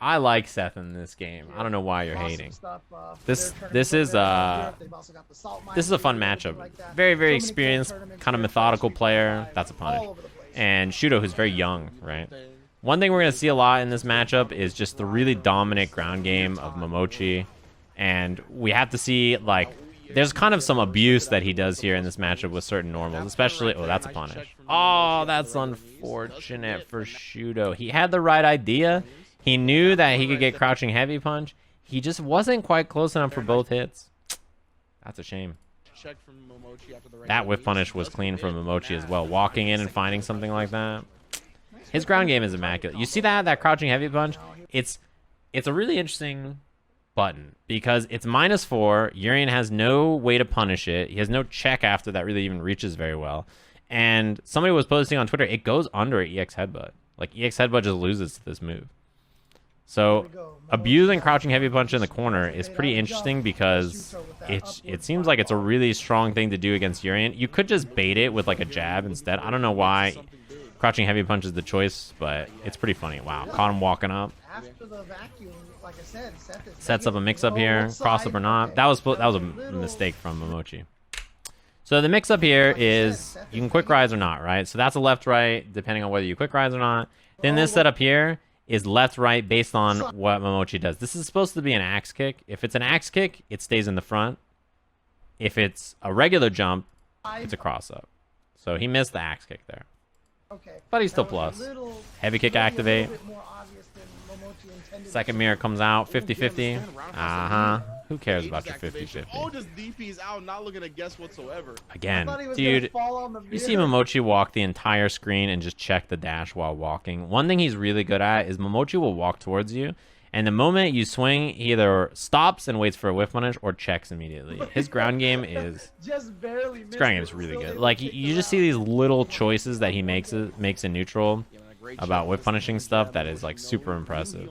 I like Seth in this game. I don't know why you're hating. This is a fun matchup. Very, very experienced, kind of methodical player. That's a punish. And Shuto, who's very young, right? One thing we're going to see a lot in this matchup is just the really dominant ground game of Momochi. And we have to see, like, there's kind of some abuse that he does here in this matchup with certain normals, especially... Oh, that's a punish. Oh, that's unfortunate for Shuto. He had the right idea. He knew that he could get crouching heavy punch. He just wasn't quite close enough for both hits. That's a shame. That whiff punish was clean from Momochi as well. Walking in and finding something like that. His ground game is immaculate. You see that crouching heavy punch? It's a really interesting button because it's -4. Urien has no way to punish it. He has no check after that really even reaches very well. And somebody was posting on Twitter, it goes under an EX headbutt. Like, EX headbutt just loses to this move. So abusing crouching heavy punch in the corner is pretty interesting because it seems like it's a really strong thing to do against Urien. You could just bait it with like a jab instead. I don't know why crouching heavy punch is the choice, but it's pretty funny. Wow, caught him walking up. Sets up a mix-up here, cross-up or not. That was a mistake from Momochi. So the mix-up here is you can quick rise or not, right? So that's a left-right, depending on whether you quick rise or not. Then this setup here is left-right based on what Momochi does. This is supposed to be an axe kick. If it's an axe kick, it stays in the front. If it's a regular jump, it's a cross-up. So he missed the axe kick there. But he's still plus. Heavy kick activate. Second mirror comes out, 50-50. Who cares about your 50-50? Oh, just DP's out, not looking at guess whatsoever. Again, dude, you see Momochi walk the entire screen and just check the dash while walking. One thing he's really good at is Momochi will walk towards you, and the moment you swing, he either stops and waits for a whiff punish or checks immediately. His ground game is really good. Like, you just see these little choices that he makes in neutral about whiff punishing stuff that is like super impressive.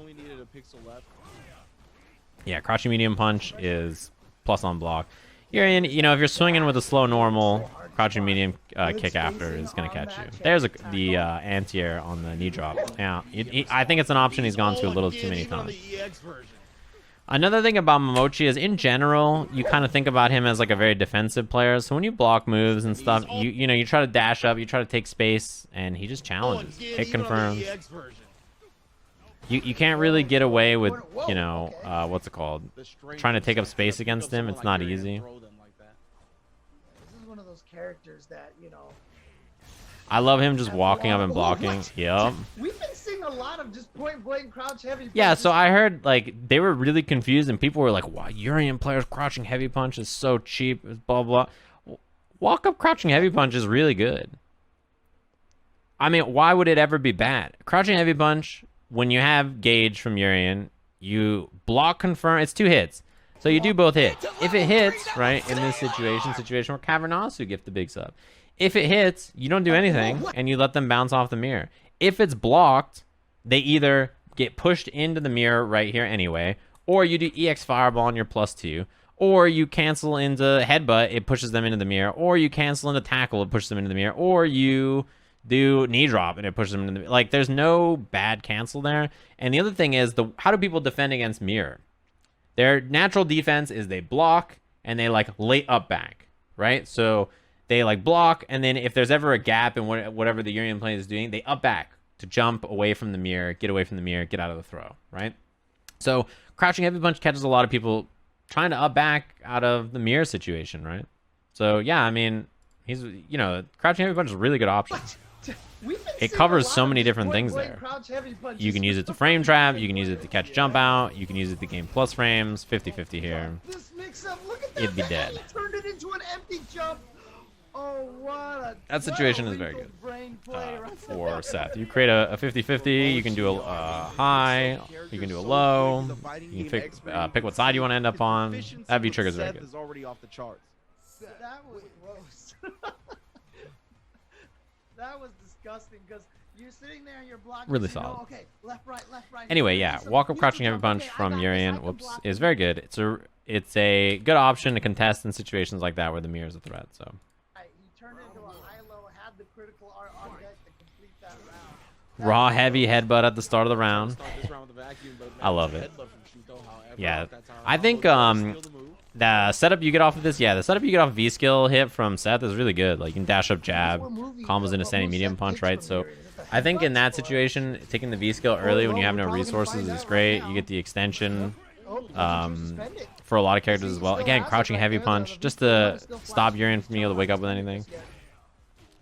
Yeah, crouching medium punch is plus on block. Urien, you know, if you're swinging with a slow normal, crouching medium kick after is going to catch you. There's the anti-air on the knee drop. Yeah, I think it's an option he's gone to a little too many times. Another thing about Momochi is, in general, you kind of think about him as like a very defensive player. So when you block moves and stuff, you know, you try to dash up, you try to take space, and he just challenges. Hit confirms. You can't really get away with, you know, what's it called? Trying to take up space against him. It's not easy. This is one of those characters that, you know... I love him just walking up and blocking. Yep. We've been seeing a lot of just point-blank crouch heavy punches. Yeah, so I heard, like, they were really confused, and people were like, wow, Urien players crouching heavy punch is so cheap, blah, blah. Walk-up crouching heavy punch is really good. I mean, why would it ever be bad? Crouching heavy punch... When you have gauge from Urien, you block confirm. It's 2 hits. So you do both hits. If it hits, right, in this situation where Cavernasu gift the big sub. If it hits, you don't do anything, and you let them bounce off the mirror. If it's blocked, they either get pushed into the mirror right here anyway, or you do EX Fireball on your +2, or you cancel into Headbutt, it pushes them into the mirror, or you cancel into Tackle, it pushes them into the mirror, or you... do knee drop and it pushes them into the... Like, there's no bad cancel there. And the other thing is, how do people defend against mirror? Their natural defense is they block and they, like, lay up back, right? So they, like, block, and then if there's ever a gap in whatever the Urien plane is doing, they up back to jump away from the mirror, get away from the mirror, get out of the throw, right? So crouching heavy punch catches a lot of people trying to up back out of the mirror situation, right? So, yeah, I mean, he's, you know, crouching heavy punch is a really good option. It covers so many different things there. You can use it to frame trap, you can use it to catch jump out, you can use it to gain plus frames, 50-50 here. It'd be dead. That situation is very good for Seth. You create a 50-50, you can do a high, you can do a low, you can pick what side you want to end up on. That V trigger is very good. That was gross. That was disgusting because you're sitting there and you're blocking. Really solid. Okay, left, right. Anyway, yeah, walk-up crouching heavy punch from Urien, is very good. It's a good option to contest in situations like that where the mirror is a threat. So. He turned it into a high-low, had the critical on deck to complete that round. Raw heavy headbutt at the start of the round. Start this round with a vacuum, but I love it. headbutt from Shuto, however, Yeah, off that time, I think almost steal the move. the setup you get off of this, the setup you get off V skill hit from Seth is really good. Like you can dash up jab, combos into standing medium punch, right? So I think in that situation, taking the V skill early when you have no resources is great. You get the extension for a lot of characters as well. Again, crouching heavy punch just to stop Urien from being able to wake up with anything.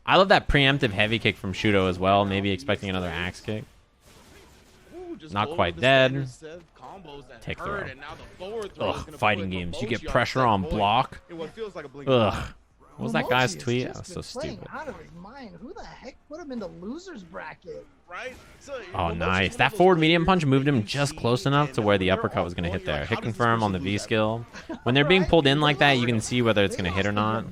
I love that preemptive heavy kick from Shuto as well, maybe expecting another axe kick. Not quite dead. Take throw. Ugh, fighting games. You get pressure on block. Ugh. What was that guy's tweet? That was so stupid. Out of his mind. Who the heck put him in the losers bracket? Right? So, Oh, nice. That forward medium punch moved him just close enough to where the uppercut was going to hit there. Hit confirm on the V skill. When they're being pulled in like that, you can see whether it's going to hit or not.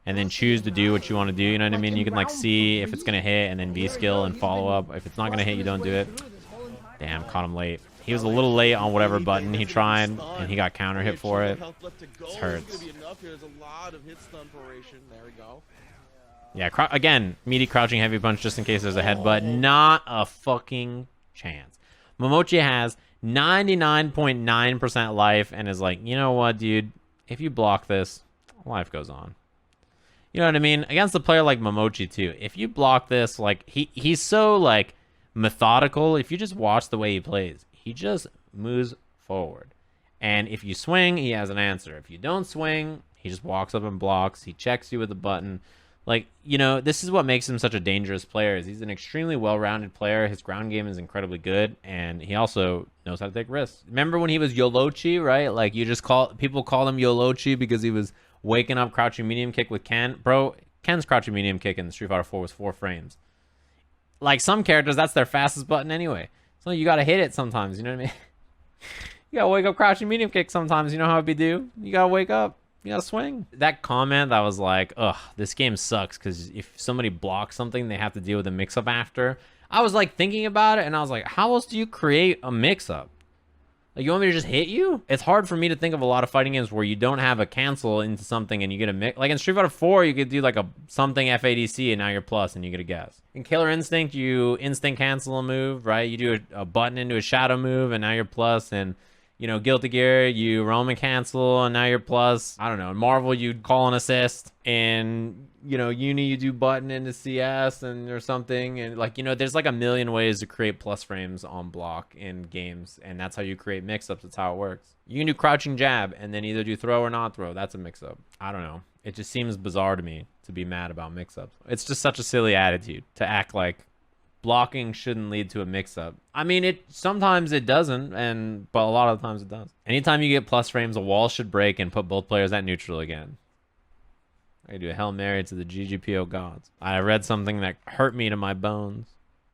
And then choose to do what you want to do, you know what I mean? You can like see if it's going to hit and then V skill and follow up. If it's not going to hit, you don't do it. Damn, caught him late. He was a little late on whatever button he tried, and he got counter hit for it. This hurts. Yeah, again, meaty crouching heavy punch just in case there's a headbutt. Not a fucking chance. Momochi has 99.9% life and is like, you know what, dude? If you block this, life goes on. You know what I mean? Against a player like Momochi, too. If you block this, like, he's so, like, methodical. If you just watch the way he plays, he just moves forward. And if you swing, he has an answer. If you don't swing, he just walks up and blocks. He checks you with a button. Like, you know, this is what makes him such a dangerous player. Is he's an extremely well-rounded player. His ground game is incredibly good, and he also knows how to take risks. Remember when he was Yolochi, right? Like, people call him Yolochi because he was waking up crouching medium kick with Ken. Bro, Ken's crouching medium kick in Street Fighter 4 was 4 frames. Like, some characters, that's their fastest button anyway. So you gotta hit it sometimes, you know what I mean? You gotta wake up crouching medium kick sometimes, you know how it be do? You gotta wake up. You gotta swing. That comment that was like, ugh, this game sucks because if somebody blocks something, they have to deal with a mix-up after. I was like thinking about it, and I was like, how else do you create a mix-up? Like, you want me to just hit you? It's hard for me to think of a lot of fighting games where you don't have a cancel into something and you get a mix. Like in Street Fighter 4, you could do like a something FADC and now you're plus and you get a guess. In Killer Instinct, you instant cancel a move, right? You do a button into a shadow move and now you're plus. And, you know, Guilty Gear, you Roman cancel and now you're plus. I don't know. In Marvel, you call an assist. And, you know, Uni, you do button into CS and or something. And, like, you know, there's like a million ways to create plus frames on block in games. And that's how you create mix-ups. That's how it works. You can do crouching jab and then either do throw or not throw. That's a mix-up. I don't know. It just seems bizarre to me to be mad about mix-ups. It's just such a silly attitude to act like blocking shouldn't lead to a mix-up. I mean, sometimes it doesn't, but a lot of times it does. Anytime you get plus frames, a wall should break and put both players at neutral again. I do a Hail Mary to the GGPO gods. I read something that hurt me to my bones.